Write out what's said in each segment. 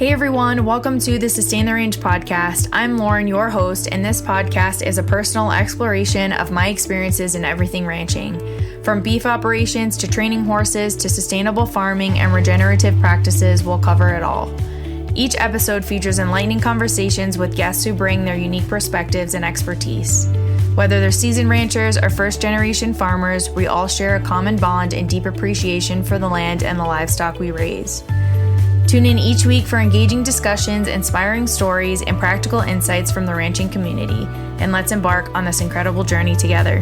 Hey everyone, welcome to the Sustain the Range podcast. I'm Lauren, your host, and this podcast is a personal exploration of my experiences in everything ranching. From beef operations to training horses to sustainable farming and regenerative practices, we'll cover it all. Each episode features enlightening conversations with guests who bring their unique perspectives and expertise. Whether they're seasoned ranchers or first-generation farmers, we all share a common bond and deep appreciation for the land and the livestock we raise. Tune in each week for engaging discussions, inspiring stories, and practical insights from the ranching community, and let's embark on this incredible journey together.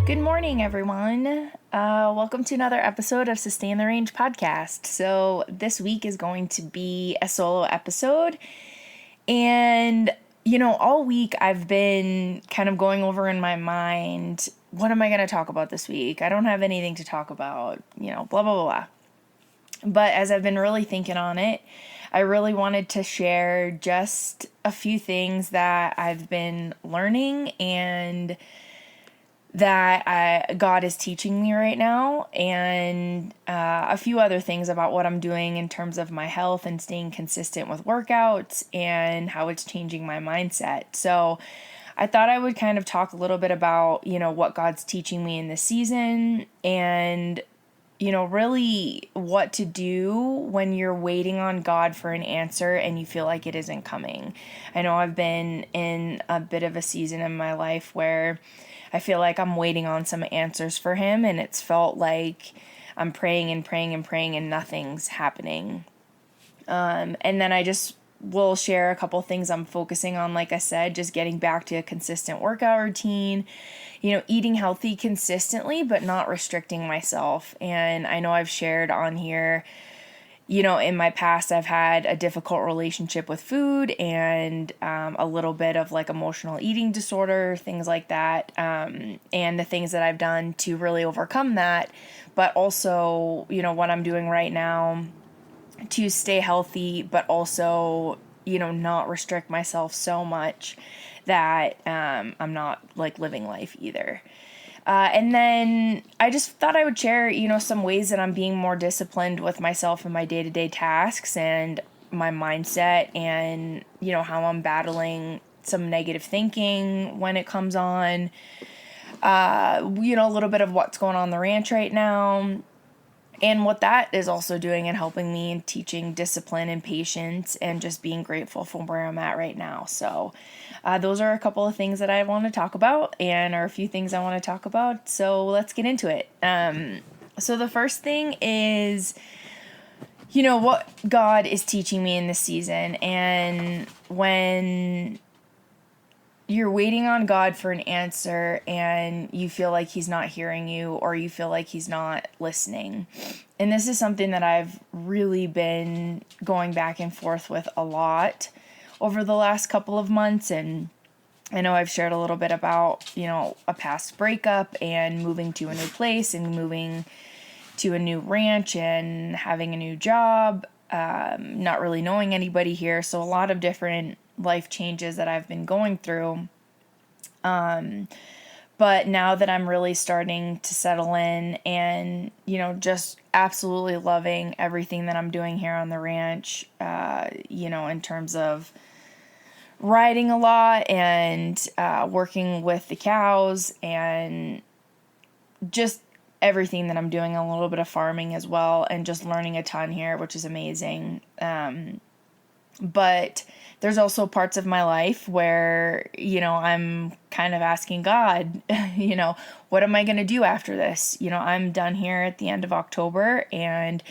Good morning, everyone. Welcome to another episode of Sustain the Range podcast. So this week is going to be a solo episode, and all week I've been kind of going over in my mind, what am I going to talk about this week? I don't have anything to talk about, blah, blah, blah, blah. But as I've been really thinking on it, I really wanted to share just a few things that I've been learning and that God is teaching me right now, and a few other things about what I'm doing in terms of my health and staying consistent with workouts and how it's changing my mindset. So I thought I would kind of talk a little bit about, what God's teaching me in this season and, really what to do when you're waiting on God for an answer and you feel like it isn't coming. I know I've been in a bit of a season in my life where I feel like I'm waiting on some answers for him, and it's felt like I'm praying and praying and praying and nothing's happening. And then I just will share a couple things I'm focusing on, like I said, just getting back to a consistent workout routine, eating healthy consistently, but not restricting myself. And I know I've shared on here, in my past, I've had a difficult relationship with food and a little bit of like emotional eating disorder, things like that, and the things that I've done to really overcome that, but also, what I'm doing right now to stay healthy, but also, not restrict myself so much that I'm not like living life either. And then I just thought I would share, some ways that I'm being more disciplined with myself and my day-to-day tasks and my mindset and, how I'm battling some negative thinking when it comes on, a little bit of what's going on in the ranch right now and what that is also doing and helping me in teaching discipline and patience and just being grateful for where I'm at right now. So those are a couple of things that I want to talk about and are a few things I want to talk about. So let's get into it. So the first thing is, what God is teaching me in this season. And when you're waiting on God for an answer and you feel like he's not hearing you or you feel like he's not listening. And this is something that I've really been going back and forth with a lot over the last couple of months. And I know I've shared a little bit about, a past breakup and moving to a new place and moving to a new ranch and having a new job, not really knowing anybody here. So a lot of different life changes that I've been going through. But now that I'm really starting to settle in and, just absolutely loving everything that I'm doing here on the ranch, in terms of riding a lot and working with the cows and just everything that I'm doing, a little bit of farming as well, and just learning a ton here, which is amazing. But there's also parts of my life where, I'm kind of asking God, what am I going to do after this? I'm done here at the end of October, and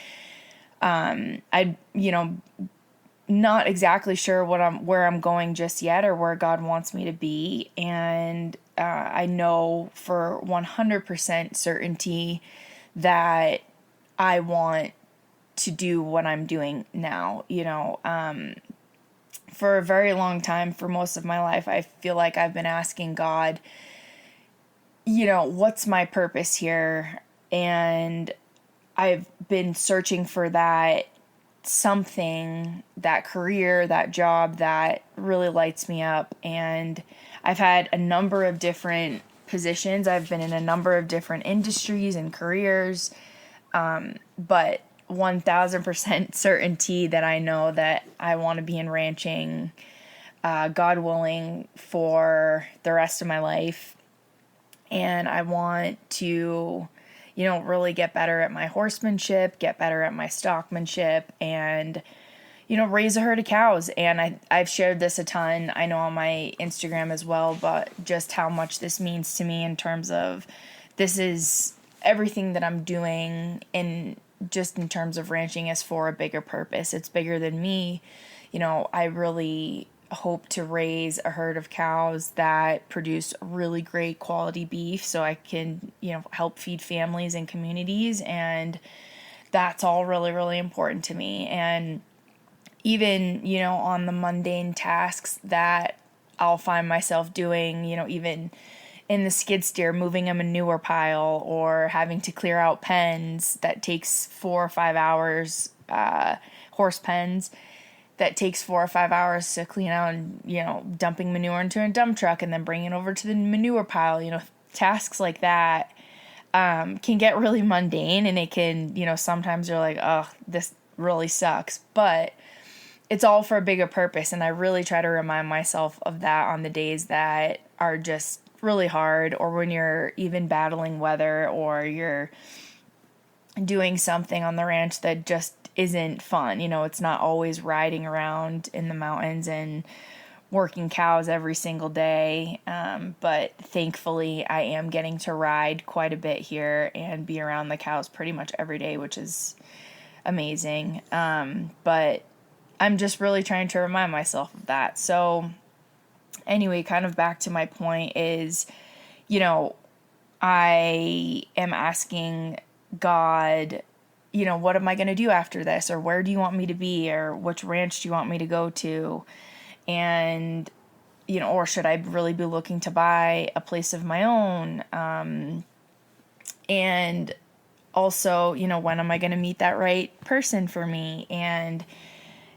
not exactly sure where I'm going just yet or where God wants me to be. And I know for 100% certainty that I want to do what I'm doing now. For a very long time, for most of my life, I feel like I've been asking God, what's my purpose here? And I've been searching for that something, that career, that job that really lights me up. And I've had a number of different positions. I've been in a number of different industries and careers, but 1000% certainty that I know that I want to be in ranching, God willing, for the rest of my life. And I want to, really get better at my horsemanship, get better at my stockmanship, and, raise a herd of cows. And I've shared this a ton, I know, on my Instagram as well, but just how much this means to me in terms of this is everything that I'm doing in terms of ranching is for a bigger purpose. It's bigger than me. I really hope to raise a herd of cows that produce really great quality beef so I can, help feed families and communities. And that's all really, really important to me. And even, on the mundane tasks that I'll find myself doing, even in the skid steer, moving a manure pile or having to clear out pens that takes 4 or 5 hours, horse pens that takes 4 or 5 hours to clean out, and, dumping manure into a dump truck and then bringing it over to the manure pile, tasks like that, can get really mundane, and it can, sometimes you're like, oh, this really sucks, but it's all for a bigger purpose. And I really try to remind myself of that on the days that are just really hard, or when you're even battling weather, or you're doing something on the ranch that just isn't fun. It's not always riding around in the mountains and working cows every single day. But thankfully I am getting to ride quite a bit here and be around the cows pretty much every day, which is amazing. But I'm just really trying to remind myself of that. So anyway, kind of back to my point is, I am asking God, what am I going to do after this? Or where do you want me to be? Or which ranch do you want me to go to? And, or should I really be looking to buy a place of my own? And also, when am I going to meet that right person for me? And,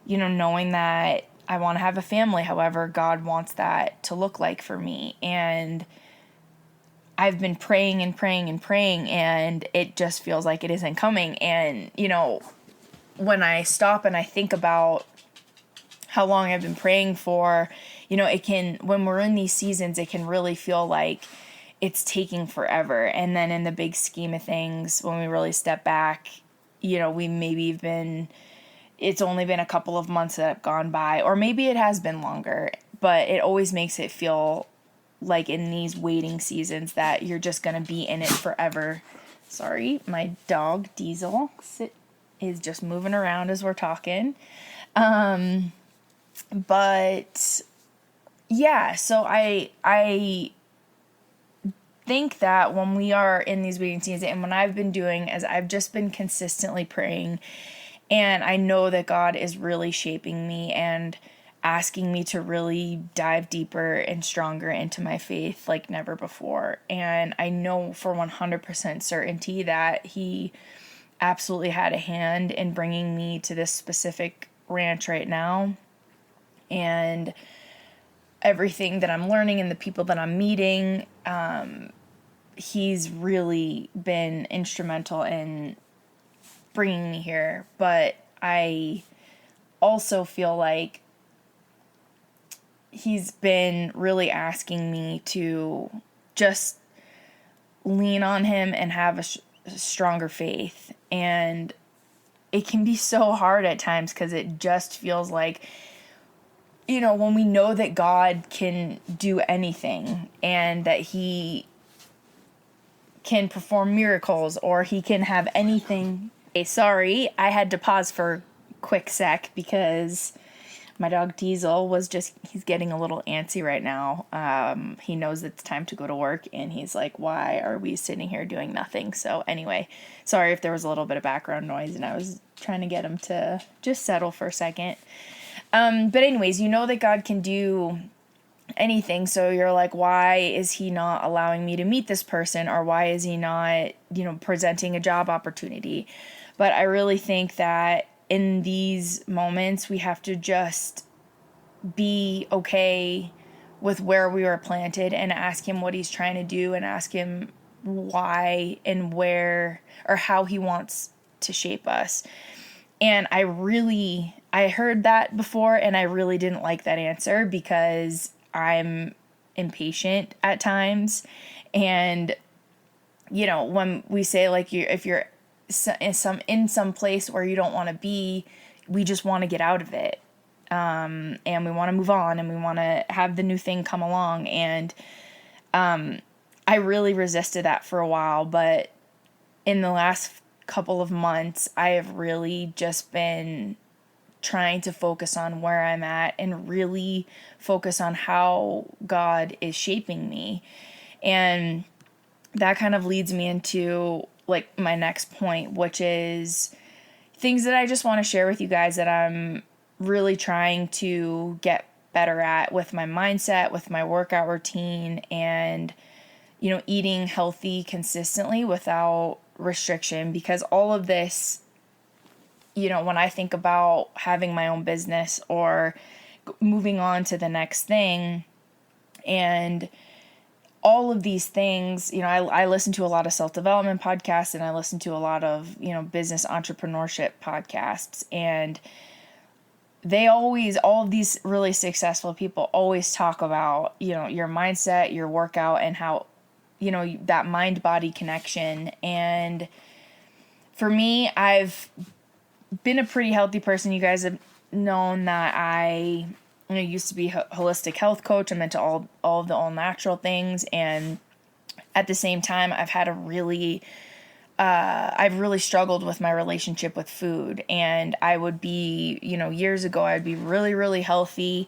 knowing that I want to have a family, however God wants that to look like for me. And I've been praying and praying and praying, and it just feels like it isn't coming. And, when I stop and I think about how long I've been praying for, it can, when we're in these seasons, it can really feel like it's taking forever. And then in the big scheme of things, when we really step back, we maybe it's only been a couple of months that have gone by, or maybe it has been longer, but it always makes it feel like in these waiting seasons that you're just going to be in it forever. Sorry, my dog Diesel is just moving around as we're talking. But yeah, so I think that when we are in these waiting seasons, and when I've been doing, as I've just been consistently praying, and I know that God is really shaping me and asking me to really dive deeper and stronger into my faith like never before. And I know for 100% certainty that He absolutely had a hand in bringing me to this specific ranch right now. And everything that I'm learning and the people that I'm meeting, He's really been instrumental in bringing me here. But I also feel like He's been really asking me to just lean on Him and have a stronger faith. And it can be so hard at times, because it just feels like, when we know that God can do anything and that He can perform miracles, or He can have anything. Hey, sorry, I had to pause for a quick sec because my dog Diesel he's getting a little antsy right now. He knows it's time to go to work, and he's like, why are we sitting here doing nothing? So anyway, sorry if there was a little bit of background noise, and I was trying to get him to just settle for a second. But anyways, that God can do anything. So you're like, why is He not allowing me to meet this person? Or why is He not, presenting a job opportunity? But I really think that in these moments, we have to just be okay with where we were planted and ask him what he's trying to do and ask him why and where or how he wants to shape us. And I heard that before and I really didn't like that answer because I'm impatient at times. And, when we say like if you're in some place where you don't want to be, we just want to get out of it. And we want to move on and we want to have the new thing come along. And, I really resisted that for a while, but in the last couple of months, I have really just been trying to focus on where I'm at and really focus on how God is shaping me. And that kind of leads me into like my next point, which is things that I just want to share with you guys that I'm really trying to get better at with my mindset, with my workout routine, and, eating healthy consistently without restriction. Because all of this, when I think about having my own business or moving on to the next thing and all of these things, I listen to a lot of self-development podcasts and I listen to a lot of, business entrepreneurship podcasts, and all of these really successful people always talk about, your mindset, your workout, and how, that mind-body connection. And for me, I've been a pretty healthy person. You guys have known that I used to be a holistic health coach. I'm into all of the all natural things. And at the same time, I've really struggled with my relationship with food. And I would be, years ago, I'd be really, really healthy,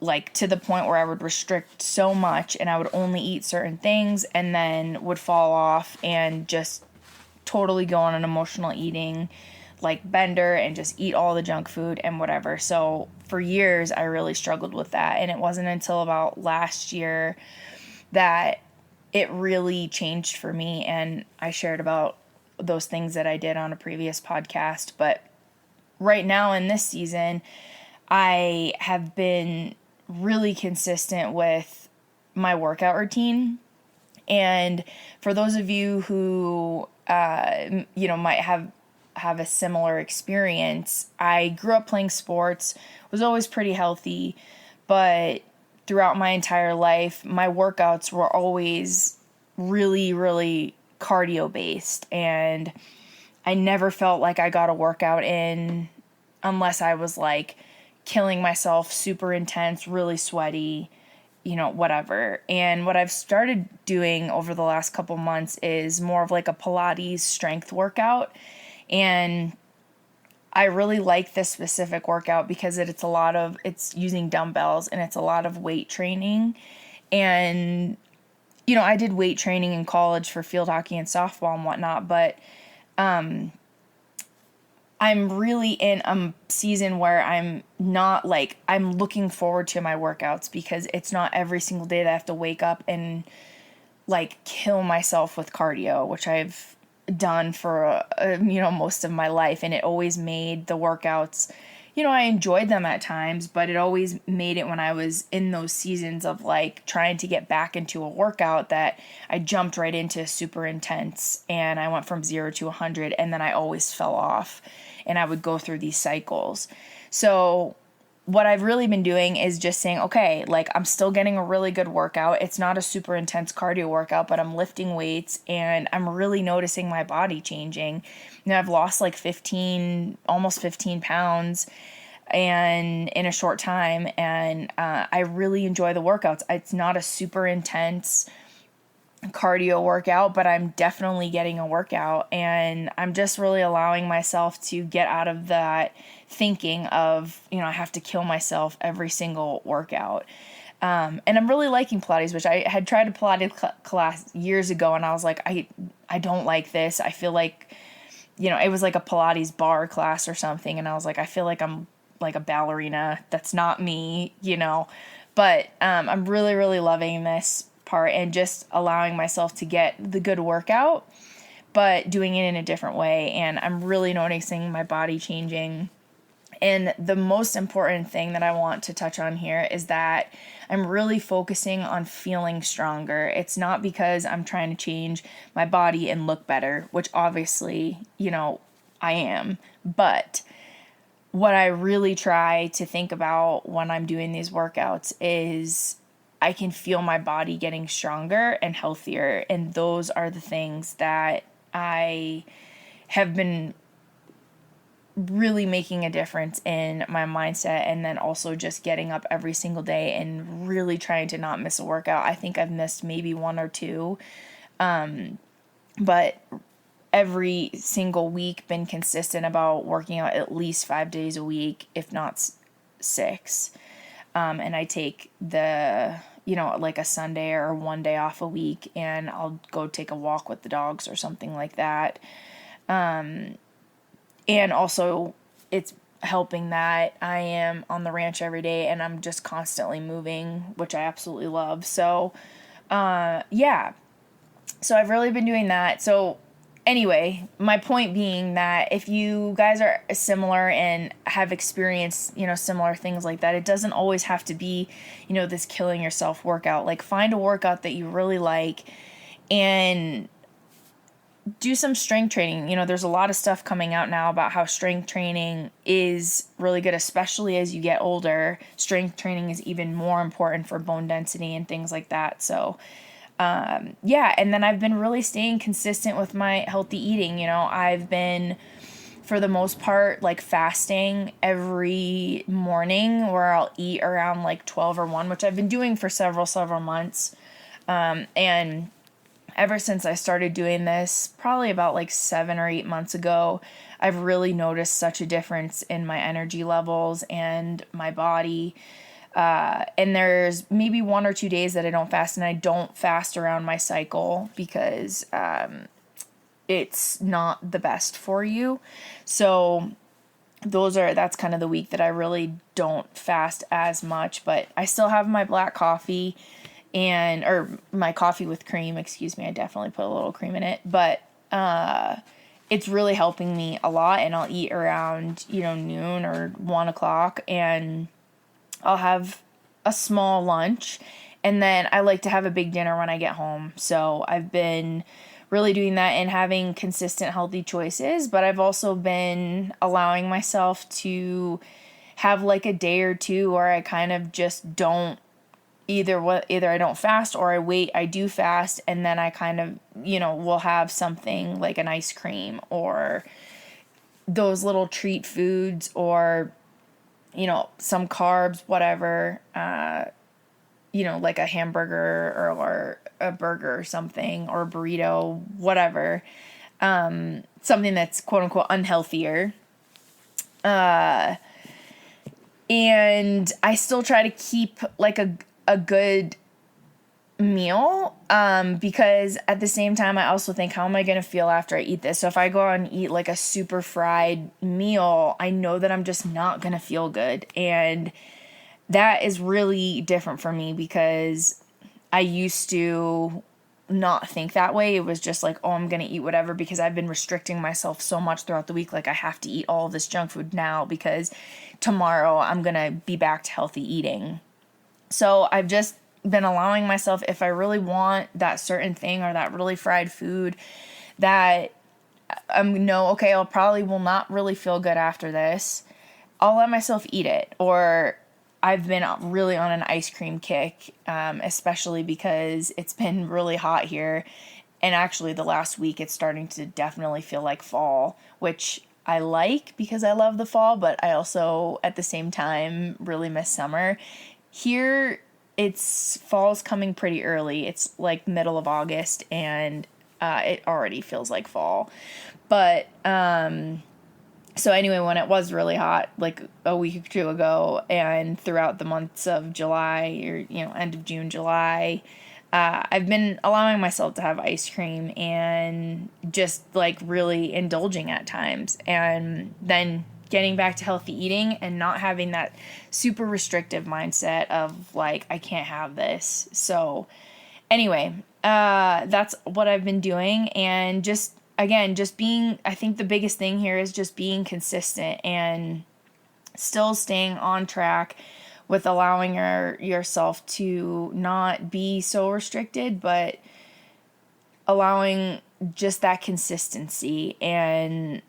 like to the point where I would restrict so much and I would only eat certain things and then would fall off and just totally go on an emotional eating like bender and just eat all the junk food and whatever. So for years, I really struggled with that. And it wasn't until about last year that it really changed for me. And I shared about those things that I did on a previous podcast. But right now in this season, I have been really consistent with my workout routine. And for those of you who, might have a similar experience, I grew up playing sports, was always pretty healthy, but throughout my entire life, my workouts were always really, really cardio based. And I never felt like I got a workout in unless I was like killing myself, super intense, really sweaty, whatever. And what I've started doing over the last couple months is more of like a Pilates strength workout. And I really like this specific workout because it's using dumbbells and it's a lot of weight training. And, I did weight training in college for field hockey and softball and whatnot, but I'm really in a season where I'm looking forward to my workouts because it's not every single day that I have to wake up and like kill myself with cardio, which I've done for, most of my life. And it always made the workouts, I enjoyed them at times, but it always made it when I was in those seasons of like trying to get back into a workout that I jumped right into super intense and I went from 0 to 100 and then I always fell off and I would go through these cycles. So what I've really been doing is just saying, okay, like I'm still getting a really good workout. It's not a super intense cardio workout, but I'm lifting weights and I'm really noticing my body changing. I've lost like almost 15 pounds and in a short time. And I really enjoy the workouts. It's not a super intense cardio workout, but I'm definitely getting a workout, and I'm just really allowing myself to get out of that thinking of, I have to kill myself every single workout. And I'm really liking Pilates, which I had tried a Pilates class years ago, and I was like, I don't like this. I feel like, it was like a Pilates bar class or something, and I was like, I feel like I'm like a ballerina. That's not me, But I'm really, really loving this part and just allowing myself to get the good workout, but doing it in a different way. And I'm really noticing my body changing. And the most important thing that I want to touch on here is that I'm really focusing on feeling stronger. It's not because I'm trying to change my body and look better, which obviously, I am. But what I really try to think about when I'm doing these workouts is I can feel my body getting stronger and healthier. And those are the things that I have been really making a difference in my mindset, and then also just getting up every single day and really trying to not miss a workout. I think I've missed maybe one or two, but every single week been consistent about working out at least 5 days a week, if not 6. And I take like a Sunday or one day off a week, and I'll go take a walk with the dogs or something like that. And also, it's helping that I am on the ranch every day and I'm just constantly moving, which I absolutely love. So, yeah. So I've really been doing that. So anyway, my point being that if you guys are similar and have experienced, similar things like that, it doesn't always have to be, this killing yourself workout. Like, find a workout that you really like and do some strength training. There's a lot of stuff coming out now about how strength training is really good, especially as you get older. Strength training is even more important for bone density and things like that. So, yeah. And then I've been really staying consistent with my healthy eating. I've been, for the most part, like fasting every morning, where I'll eat around like 12 or 1, which I've been doing for several months. And ever since I started doing this, probably about like 7 or 8 months ago, I've really noticed such a difference in my energy levels and my body. And there's maybe 1 or 2 days that I don't fast, and I don't fast around my cycle because it's not the best for you. So that's kind of the week that I really don't fast as much, but I still have my black coffee or my coffee with cream, excuse me. I definitely put a little cream in it, but it's really helping me a lot. And I'll eat around, noon or 1 o'clock, and I'll have a small lunch, and then I like to have a big dinner when I get home. So I've been really doing that and having consistent healthy choices, but I've also been allowing myself to have like a day or two where I kind of just don't either I don't fast or I do fast, and then I kind of, will have something like an ice cream or those little treat foods, or, some carbs, whatever, like a hamburger or a burger or something, or a burrito, whatever, something that's quote unquote unhealthier. And I still try to keep like a good meal, because at the same time I also think, how am I going to feel after I eat this? So if I go out and eat like a super fried meal, I know that I'm just not going to feel good. And that is really different for me, because I used to not think that way. It was just like, oh, I'm going to eat whatever, because I've been restricting myself so much throughout the week. Like, I have to eat all of this junk food now because tomorrow I'm going to be back to healthy eating. So I've just been allowing myself, if I really want that certain thing or that really fried food, that I'll probably will not really feel good after this, I'll let myself eat it. Or I've been really on an ice cream kick, especially because it's been really hot here. And actually the last week it's starting to definitely feel like fall, which I like because I love the fall, but I also at the same time really miss summer. Here, fall's coming pretty early. It's like middle of August, and it already feels like fall. But so anyway, when it was really hot, like a week or two ago, and throughout the months of July, or end of June, July, I've been allowing myself to have ice cream and just like really indulging at times, and then getting back to healthy eating and not having that super restrictive mindset of like, I can't have this. So anyway, that's what I've been doing. And I think the biggest thing here is just being consistent and still staying on track with allowing yourself to not be so restricted, but allowing just that consistency. And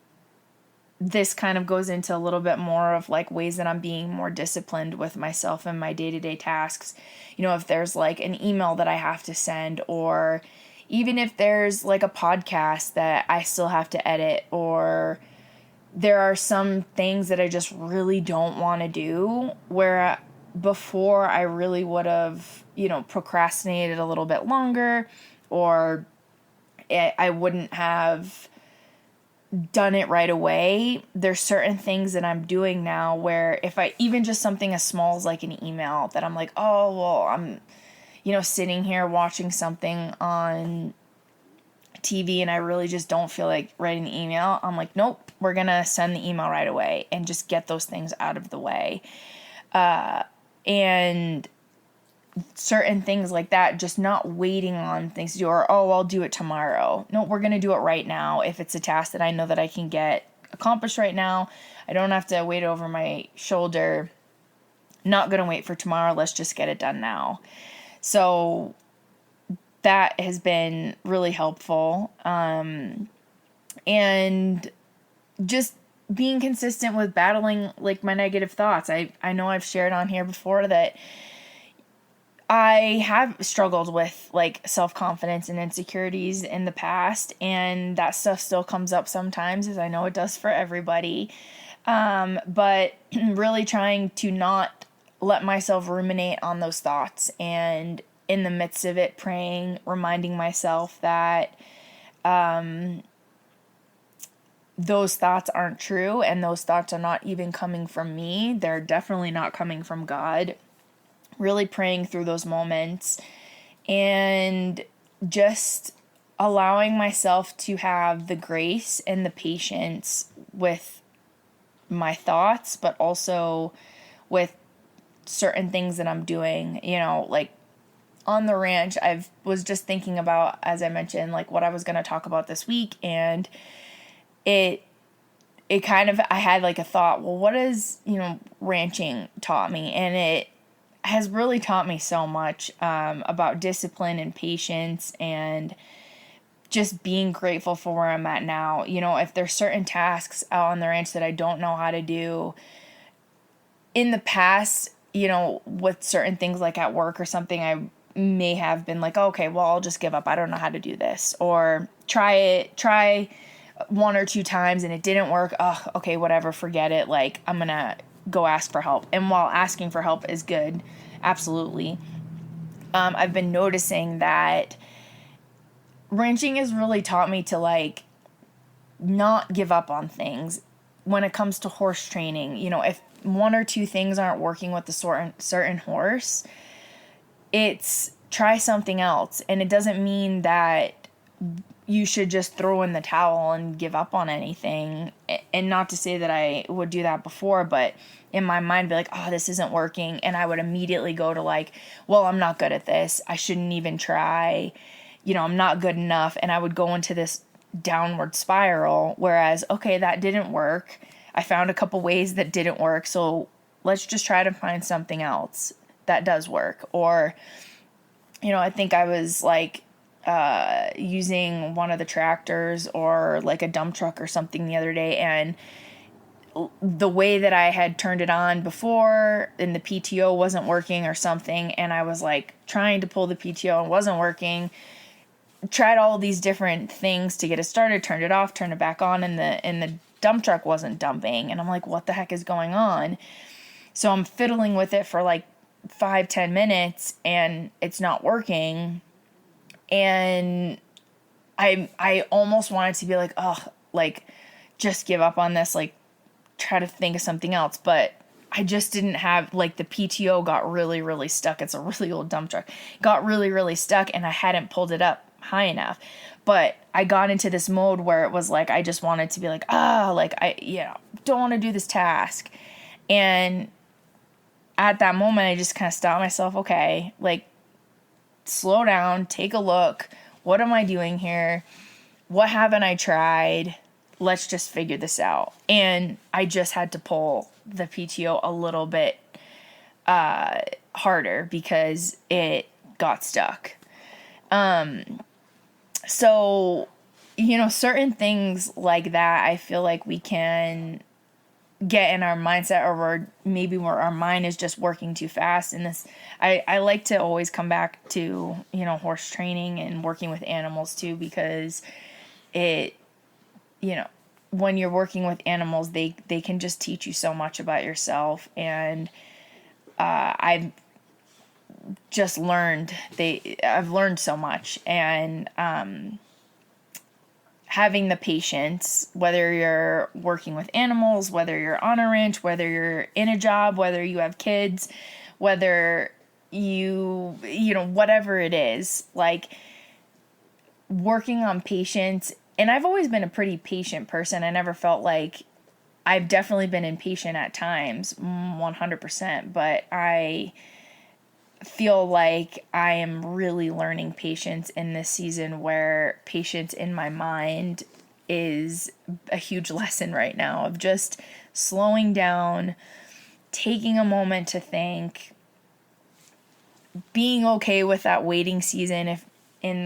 this kind of goes into a little bit more of like ways that I'm being more disciplined with myself and my day-to-day tasks. If there's like an email that I have to send, or even if there's like a podcast that I still have to edit, or there are some things that I just really don't want to do, where before I really would have, procrastinated a little bit longer, or I wouldn't have done it right away. There's certain things that I'm doing now where if I, even just something as small as like an email, that I'm like, oh, well, I'm, sitting here watching something on TV and I really just don't feel like writing the email. I'm like, nope, we're going to send the email right away and just get those things out of the way. And certain things like that, just not waiting on things to do, or, oh, I'll do it tomorrow. No, we're going to do it right now. If it's a task that I know that I can get accomplished right now, I don't have to wait over my shoulder. Not going to wait for tomorrow. Let's just get it done now. So that has been really helpful. And just being consistent with battling like my negative thoughts. I know I've shared on here before that I have struggled with like self-confidence and insecurities in the past, and that stuff still comes up sometimes, as I know it does for everybody. But really trying to not let myself ruminate on those thoughts, and in the midst of it, praying, reminding myself that those thoughts aren't true, and those thoughts are not even coming from me. They're definitely not coming from God. Really praying through those moments and just allowing myself to have the grace and the patience with my thoughts, but also with certain things that I'm doing. Like on the ranch, I was just thinking about, as I mentioned, like what I was going to talk about this week, and it kind of, I had like a thought, well, what has, ranching taught me? And it has really taught me so much about discipline and patience, and just being grateful for where I'm at now. If there's certain tasks out on the ranch that I don't know how to do in the past, with certain things like at work or something, I may have been like, okay, well, I'll just give up. I don't know how to do this, or try one or two times and it didn't work. Oh, okay, whatever, forget it. Like, I'm going to go ask for help. And while asking for help is good, absolutely, I've been noticing that ranching has really taught me to like not give up on things when it comes to horse training. If one or two things aren't working with the certain horse, it's try something else. And it doesn't mean that you should just throw in the towel and give up on anything. And not to say that I would do that before, but in my mind be like, oh, this isn't working. And I would immediately go to like, well, I'm not good at this. I shouldn't even try. I'm not good enough. And I would go into this downward spiral. Whereas, okay, that didn't work. I found a couple ways that didn't work. So let's just try to find something else that does work. Or, I think I was like, using one of the tractors or like a dump truck or something the other day, and the way that I had turned it on before and the PTO wasn't working or something, and I was like trying to pull the PTO and wasn't working, tried all these different things to get it started, turned it off, turned it back on, and the dump truck wasn't dumping, and I'm like, what the heck is going on? So I'm fiddling with it for like 5-10 minutes and it's not working. And I almost wanted to be like, oh, like, just give up on this, like, try to think of something else. But I just didn't have, like, the PTO got really, really stuck. It's a really old dump truck. Got really, really stuck, and I hadn't pulled it up high enough. But I got into this mode where it was like, I just wanted to be like, like, I don't want to do this task. And at that moment, I just kind of stopped myself. Okay, like, slow down, take a look. What am I doing here? What haven't I tried? Let's just figure this out. And I just had to pull the PTO a little bit harder because it got stuck. So, certain things like that, I feel like we can get in our mindset, or maybe where our mind is just working too fast. And this, I like to always come back to, horse training and working with animals too, because it, when you're working with animals, they can just teach you so much about yourself. And I've just learned, I've learned so much. And having the patience, whether you're working with animals, whether you're on a ranch, whether you're in a job, whether you have kids, whether whatever it is, like working on patience. And I've always been a pretty patient person. I never felt like, I've definitely been impatient at times, 100%, but I feel like I am really learning patience in this season, where patience in my mind is a huge lesson right now, of just slowing down, taking a moment to think, being okay with that waiting season, if in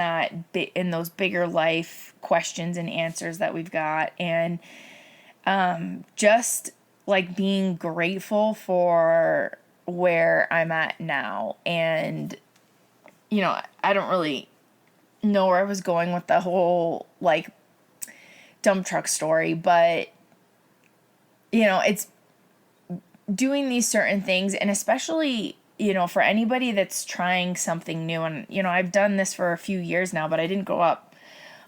those bigger life questions and answers that we've got, and just like being grateful for where I'm at now. And I don't really know where I was going with the whole like dump truck story, but it's doing these certain things, and especially for anybody that's trying something new. And I've done this for a few years now, but I didn't grow up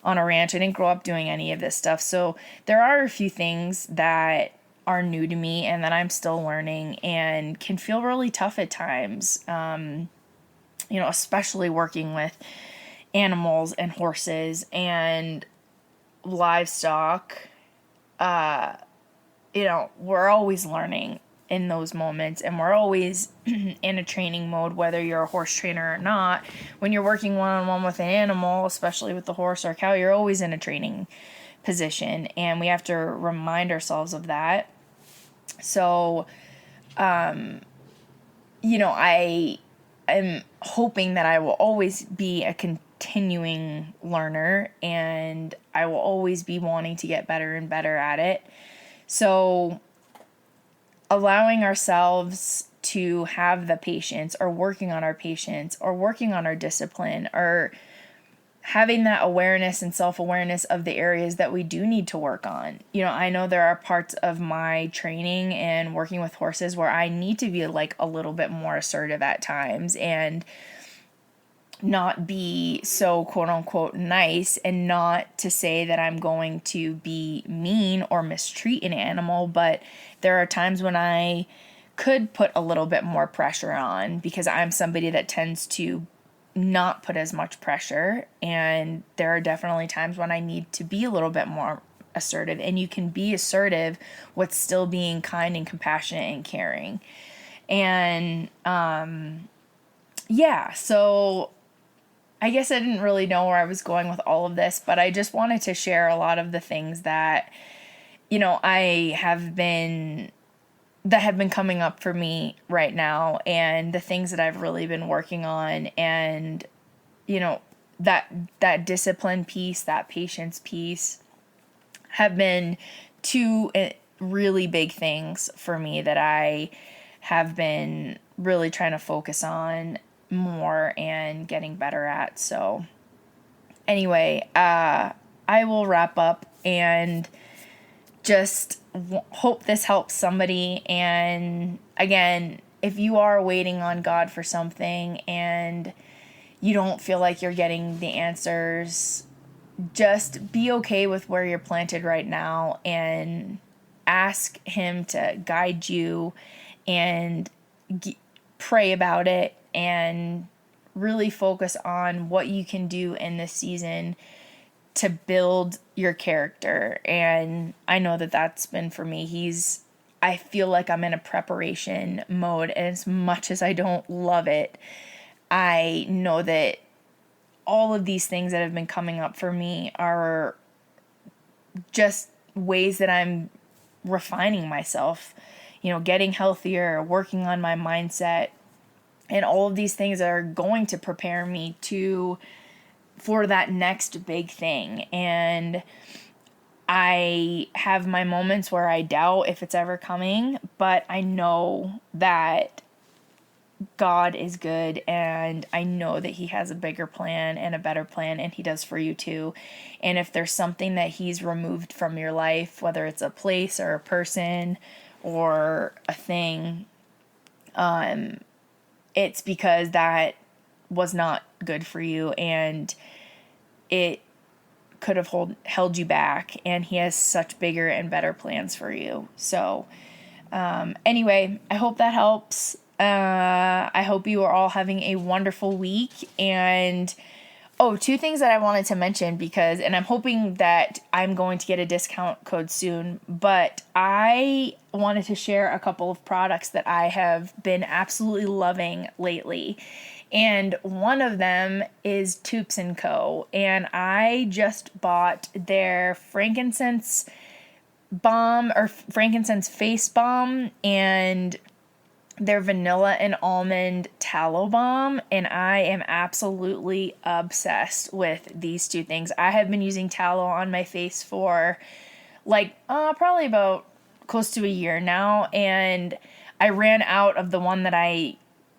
on a ranch. I didn't grow up doing any of this stuff, so there are a few things that are new to me and that I'm still learning, and can feel really tough at times. Especially working with animals and horses and livestock. We're always learning in those moments, and we're always in a training mode, whether you're a horse trainer or not. When you're working one-on-one with an animal, especially with the horse or cow, you're always in a training position, and we have to remind ourselves of that. So, I am hoping that I will always be a continuing learner, and I will always be wanting to get better and better at it. So, allowing ourselves to have the patience, or working on our patience, or working on our discipline, or having that awareness and self-awareness of the areas that we do need to work on. I know there are parts of my training and working with horses where I need to be like a little bit more assertive at times, and not be so quote unquote nice, and not to say that I'm going to be mean or mistreat an animal, but there are times when I could put a little bit more pressure on, because I'm somebody that tends to not put as much pressure. And there are definitely times when I need to be a little bit more assertive, and you can be assertive with still being kind and compassionate and caring. And so I guess I didn't really know where I was going with all of this, but I just wanted to share a lot of the things that that have been coming up for me right now, and the things that I've really been working on. And that discipline piece, that patience piece, have been two really big things for me that I have been really trying to focus on more and getting better at. So anyway, I will wrap up, and just hope this helps somebody. And again, if you are waiting on God for something and you don't feel like you're getting the answers, just be okay with where you're planted right now, and ask Him to guide you, and pray about it, and really focus on what you can do in this season to build your character. And I know that that's been for me. I feel like I'm in a preparation mode, and as much as I don't love it, I know that all of these things that have been coming up for me are just ways that I'm refining myself getting healthier, working on my mindset, and all of these things are going to prepare me for that next big thing. And I have my moments where I doubt if it's ever coming, but I know that God is good, and I know that He has a bigger plan and a better plan, and He does for you too. And if there's something that He's removed from your life, whether it's a place or a person or a thing, it's because that was not good for you, and it could have held you back, and He has such bigger and better plans for you. So anyway, I hope that helps. I hope you are all having a wonderful week. And two things that I wanted to mention, and I'm hoping that I'm going to get a discount code soon, but I wanted to share a couple of products that I have been absolutely loving lately. And one of them is Toups & Co. And I just bought their frankincense balm, or frankincense face balm, and their vanilla and almond tallow balm. And I am absolutely obsessed with these two things. I have been using tallow on my face for probably about close to a year now. And I ran out of the one that I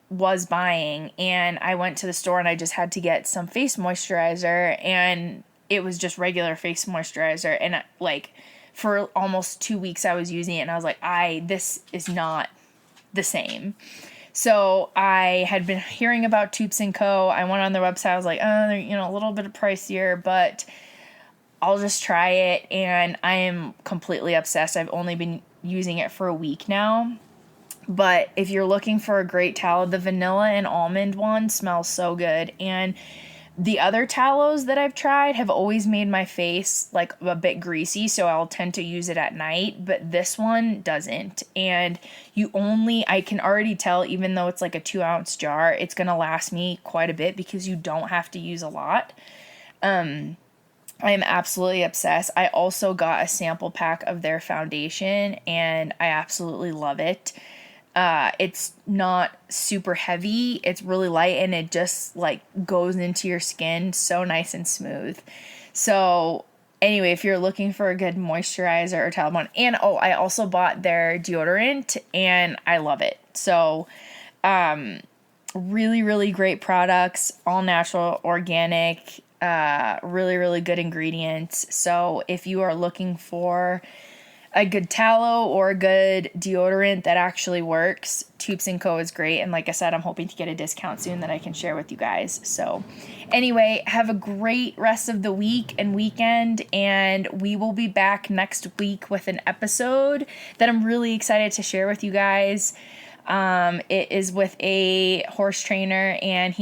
was buying, and I went to the store and I just had to get some face moisturizer, and it was just regular face moisturizer. And for almost 2 weeks I was using it, and I was like, this is not the same. So I had been hearing about Toups & Co. I went on their website. I was like, they're, a little bit pricier, but I'll just try it. And I am completely obsessed. I've only been using it for a week now. But if you're looking for a great tallow, the vanilla and almond one smells so good. And the other tallows that I've tried have always made my face a bit greasy, so I'll tend to use it at night, but this one doesn't. And I can already tell, even though it's a 2-ounce jar, it's going to last me quite a bit because you don't have to use a lot. I am absolutely obsessed. I also got a sample pack of their foundation, and I absolutely love it. It's not super heavy. It's really light, and it just goes into your skin so nice and smooth. So anyway, if you're looking for a good moisturizer or tallow balm, and I also bought their deodorant, and I love it. So, really, really great products, all natural, organic, really, really good ingredients. So if you are looking for a good tallow or a good deodorant that actually works, Toups & Co. is great. And like I said, I'm hoping to get a discount soon that I can share with you guys. So anyway, have a great rest of the week and weekend, and we will be back next week with an episode that I'm really excited to share with you guys. It is with a horse trainer, and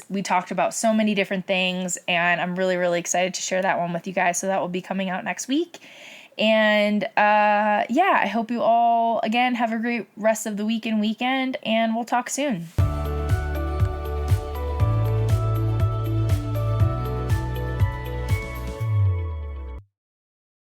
we talked about so many different things, and I'm really, really excited to share that one with you guys. So that will be coming out next week. And, I hope you all, again, have a great rest of the week and weekend, and we'll talk soon.